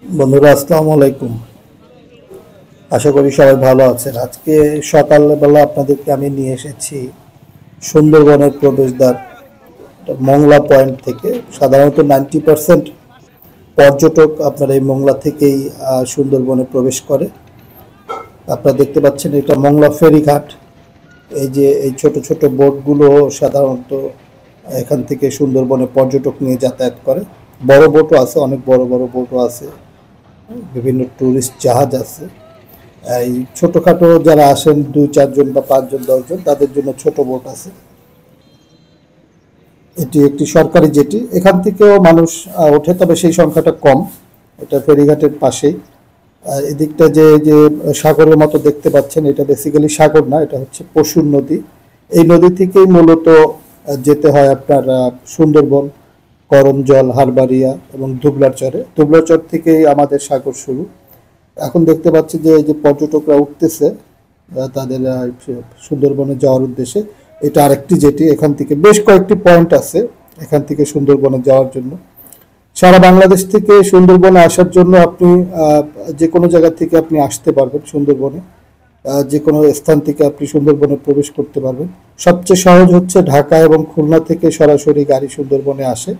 বন্ধুরা আসসালামু আলাইকুম। আশা করি সবাই ভালো আছেন। আজকে সকালবেলা আপনাদেরকে আমি নিয়ে এসেছি সুন্দরবনের প্রবেশদ্বার মংলা পয়েন্ট থেকে। সাধারণত 90% পর্যটক আপনার এই মংলা থেকেই সুন্দরবনে প্রবেশ করে। আপনারা দেখতে পাচ্ছেন এটা মংলা ফেরিঘাট। এই যে এই ছোট ছোট বোটগুলো সাধারণত এখান থেকে সুন্দরবনে পর্যটক নিয়ে যাতায়াত করে। বড় বোটও আছে, অনেক বড় বড় বোটও আছে, বিভিন্ন ট্যুরিস্ট জাহাজ আছে। এই ছোটোখাটো যারা আসেন 2-4 জন বা 5 জন 10 জন তাদের জন্য ছোট বোট আছে। এটি একটি সরকারি জেটি, এখান থেকেও মানুষ ওঠে, তবে সেই সংখ্যাটা কম। এটা ফেরিঘাটের পাশেই। এদিকটা যে যে সাগরের মতো দেখতে পাচ্ছেন, এটা বেসিক্যালি সাগর না, এটা হচ্ছে পশুর নদী। এই নদী থেকেই মূলত যেতে হয় আপনার সুন্দরবন, করমজল, হারবাড়িয়া এবং দুবলারচর থেকেই আমাদের সাগর শুরু। এখন দেখতে পাচ্ছি যে এই যে পর্যটকরা উঠতেছে তাদের সুন্দরবনে যাওয়ার উদ্দেশ্যে। এটা আরেকটি জেটি, এখান থেকে বেশ কয়েকটি পয়েন্ট আছে এখান থেকে সুন্দরবনে যাওয়ার জন্য। সারা বাংলাদেশ থেকে সুন্দরবনে আসার জন্য আপনি যে কোনো জায়গা থেকে আপনি আসতে পারবেন সুন্দরবনে। যে কোনো স্থান থেকে আপনি সুন্দরবনে প্রবেশ করতে পারবেন। সবচেয়ে সহজ হচ্ছে ঢাকা এবং খুলনা থেকে সরাসরি গাড়ি সুন্দরবনে আসে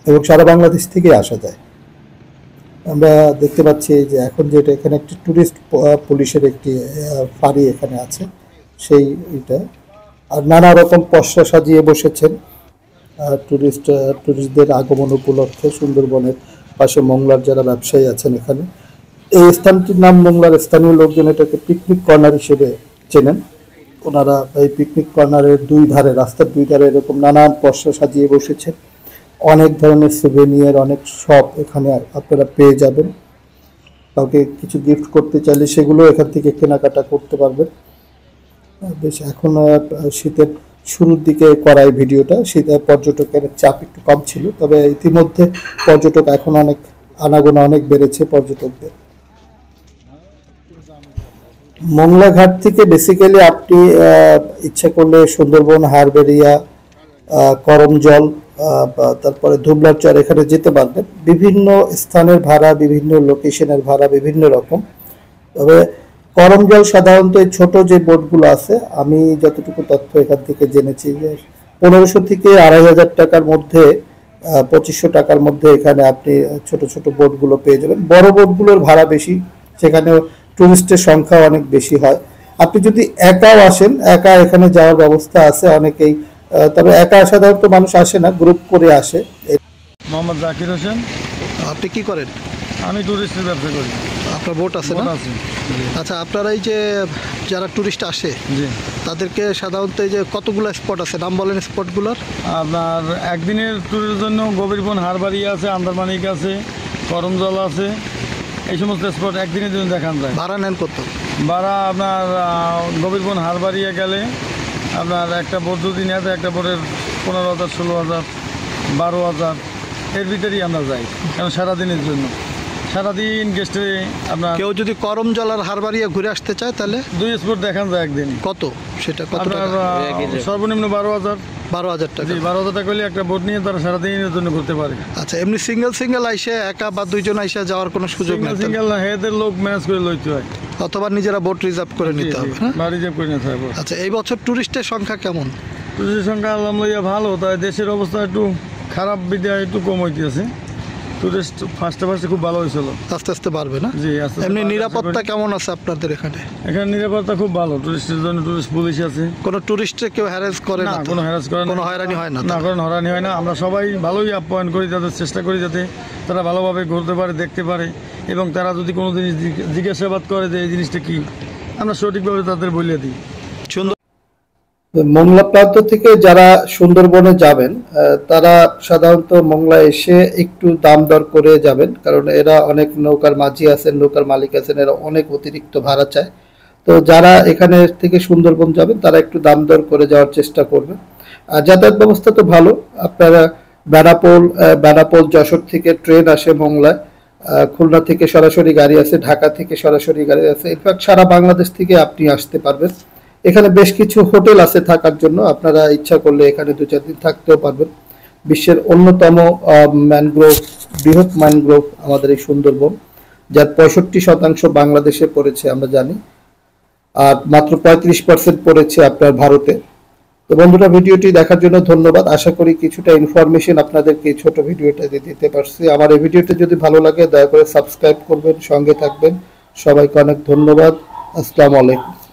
এবং সারা বাংলাদেশ থেকে আসা যায়। আমরা দেখতে পাচ্ছি যে এখন যেটা এখানে একটি ট্যুরিস্ট পুলিশের একটি ফাঁড়ি এখানে আছে, সেই এটা। আর নানা রকম পসরা সাজিয়ে বসেছেন ট্যুরিস্টদের আগমন উপলক্ষে। সুন্দরবনের পাশে মংলার যারা ব্যবসায়ী আছেন এখানে, এই স্থানটির নাম মংলার স্থানীয় লোকজন এটাকে পিকনিক কর্নার হিসেবে চেনেন। ওনারা এই পিকনিক কর্নারের রাস্তার দুই ধারে এরকম নানান পসরা সাজিয়ে বসেছেন। অনেক ধরনের সুভেনিয়ার, অনেক শপ এখানে আপনারা পেয়ে যাবেন। কাউকে কিছু গিফট করতে চাইলে সেগুলো এখান থেকে কেনাকাটা করতে পারবেন। বেশ এখন শীতের শুরুর দিকে করা এই ভিডিওটা, শীতে পর্যটকের চাপ একটু কম ছিল, তবে ইতিমধ্যে পর্যটক এখন অনেক আনাগোনা অনেক বেড়েছে পর্যটকদের। মংলা ঘাট থেকে বেসিক্যালি আপনি ইচ্ছা করলে সুন্দরবন, হারবেরিয়া, করমজল, তারপরে দুবলারচর এখানে যেতে পারবেন। বিভিন্ন স্থানের ভাড়া, বিভিন্ন লোকেশনের ভাড়া বিভিন্ন রকম। তবে করমজল সাধারণত এই ছোট যে বোটগুলো আছে, আমি যতটুকু তথ্য এখান থেকে জেনেছি যে 1500 থেকে 2500 টাকার মধ্যে, 2500 টাকার মধ্যে এখানে আপনি ছোট ছোট বোটগুলো পেয়ে যাবেন। বড় বোটগুলোর ভাড়া বেশি, সেখানে টুরিস্টের সংখ্যা অনেক বেশি হয়। আপনি যদি একাও আসেন, একা এখানে যাওয়ার ব্যবস্থা আছে অনেকেই, তবে একা সাধারণত মানুষ আসে না, গ্রুপ করে আসে। মোহাম্মদ জাকির হোসেন। আপনি কি করেন? আমি টুরিস্টের ব্যবসা করি। আপনার বোট আছে না? আছে। আচ্ছা, আপনারা এই যে যারা টুরিস্ট আসে জি, তাদেরকে সাধারণত এই যে কতগুলো স্পট আছে, নাম বলেন স্পটগুলোর। আপনার একদিনের ট্যুরের জন্য গভীরবন, হারবাড়িয়া আছে, আন্দারমানিক আছে, করমজল আছে, এই সমস্ত স্পট একদিনের জন্য দেখান যায়। ভাড়া নেন কত? ভাড়া আপনার গভীরবন হারবাড়িয়া গেলে আপনার একটা বোট যদি নেওয়া যায়, একটা বোটের 15,000, 16,000, 12,000 এর ভিতরেই আমরা যাই, কারণ সারাদিনের জন্য। সারাদিন গেস্টে আপনার কেউ যদি করমজল আর হারবাড়িয়া ঘুরে আসতে চায় তাহলে 2 স্পট দেখান যায় একদিন। কত? সেটা কত আপনার টাকা? সর্বনিম্ন 12,000। 12,000 টাকা। জি, 12,000 টাকা হলে একটা বোট নিয়ে তারা সারাদিনের জন্য ঘুরতে পারে। আচ্ছা, এমনি সিঙ্গেল আইসে একা বা দুইজন আইসা যাওয়ার কোনো সুযোগ নেই? সিঙ্গেল না, এদের লোক ম্যানেজ করে লইতে হয়, অথবা নিজেরা বোট রিজার্ভ করে নিতে হবে, হ্যাঁ? বা রিজার্ভ করে নিতে হবে। আচ্ছা, এই বছর টুরিস্টের সংখ্যা কেমন? টুরিস্টের সংখ্যা আলহামদুলিল্লাহ ভালো, তাই দেশের অবস্থা একটু খারাপ, বিদায় একটু কম হইতেছে। টুরিস্ট ফার্স্টে খুব ভালো হয়েছিল, আস্তে আস্তে বাড়বে না? জি আস্তে। এমনি নিরাপত্তা কেমন আছে আপনাদের এখানে? এখানে নিরাপত্তা খুব ভালো, টুরিস্টের জন্য টুরিস্ট পুলিশ আছে। কোনো টুরিস্টে কেউ হ্যারাস করে না, না তো? কোনো হ্যারাস করে না, কোনো হয়রানি হয় না তো? না, কোনো হয়রানি হয় না। আমরা সবাই ভালোই আপ্যায়ন করি, তাদের চেষ্টা করি যাতে তারা ভালোভাবে ঘুরতে পারে, দেখতে পারে, এবং তারা যদি কোনো জিনিস জিজ্ঞাসাবাদ করে যে এই জিনিসটা কি, আমরা সঠিকভাবে তাদের বলে দিই। সুন্দর। মংলা প্রান্ত থেকে যারা সুন্দরবনে যাবেন তারা সাধারণত মংলা এসে একটু দাম দর করে যাবেন, কারণ এরা অনেক নৌকার মাঝি আছেন, নৌকার মালিক আছেন, এরা অনেক অতিরিক্ত ভাড়া চায়। তো যারা এখানে থেকে সুন্দরবন যাবেন তারা একটু দাম দর করে যাওয়ার চেষ্টা করবেন। আর যাতায়াত ব্যবস্থা তো ভালো। আপনারা বেনাপোল যশোর থেকে ট্রেন আসে মংলায়, খুলনা থেকে সরাসরি গাড়ি আছে, ঢাকা থেকে সরাসরি গাড়ি আছে। ইনফ্যাক্ট সারা বাংলাদেশ থেকে আপনি আসতে পারবেন। এখানে বেশ কিছু হোটেল আছে থাকার জন্য, আপনারা ইচ্ছা করলে এখানে 2-4 দিন থাকতেও পারবেন। বিশ্বের অন্যতম ম্যানগ্রোভ বৃহৎ ম্যানগ্রোভ আমাদের এই সুন্দরবন, যার 65% বাংলাদেশে পড়েছে আমরা জানি, আর মাত্র 35% পড়েছে আপনার ভারতে। তো বন্ধুরা, ভিডিওটি দেখার জন্য ধন্যবাদ। আশা করি কিছুটা ইনফরমেশন আপনাদেরকে এই ছোট ভিডিওটা দিতে পারছি। আমার এই ভিডিওটা যদি ভালো লাগে দয়া করে সাবস্ক্রাইব করবেন, সঙ্গে থাকবেন। সবাইকে অনেক ধন্যবাদ। আসসালামু আলাইকুম।